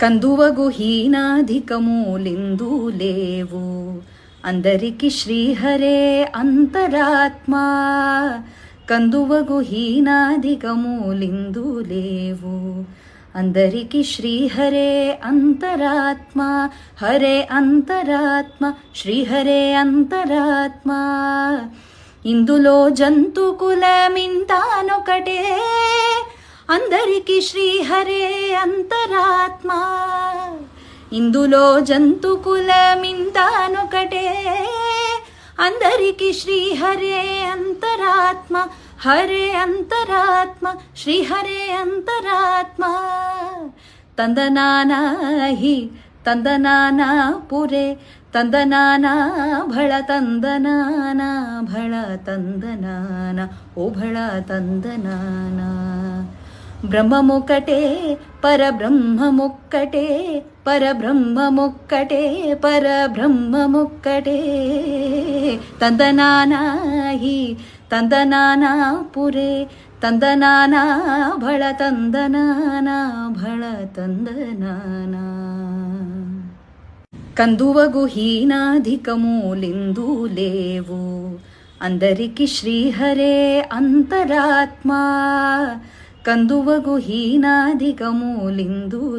కందువగు హీనాధికమూలిందు లేవు అందరికి శ్రీహరే అంతరాత్మా. కందువగు హీనాధికమూలిందు లేవు అందరికి శ్రీహరే అంతరాత్మా. హరే అంతరాత్మ శ్రీహరే అంతరాత్మా. ఇందులో జంతు కులమింతానొకటే అందరికి శ్రీహరే అంతరాత్మా. ఇందులో జంతు కులమింతానొకటే అందరికి శ్రీహరే అంతరాత్మ. హరే అంతరాత్మ శ్రీహరే అంతరాత్మ. ತಂದನಾನಾ ಹಿ ತಂದನಾನಾ ಪುರೆ ತಂದನಾನಾ ಭಳ ತಂದನಾನಾ ಭಳ ತಂದನಾನ ಓ ಭಳ ತಂದನಾನ. ಬ್ರಹ್ಮಮೊಕ್ಕಟೇ ಪರಬ್ರಹ್ಮಮೊಕ್ಕಟೇ ಪರಬ್ರಹ್ಮಮೊಕ್ಕಟೇ ಪರಬ್ರಹ್ಮಮೊಕ್ಕಟೇ. ತಂದನಾನಾ ಹಿ ತಂದನಾನಾ ಪುರೆ ತಂದನಾನಾ ಭಳ ತಂದನಾನಾ ಭಳ ತಂದನಾನ. కందువగు హీనాధికమూలిందు లేవు అందరికి శ్రీహరే అంతరాత్మా. కందువగు హీనాధికమూలిందు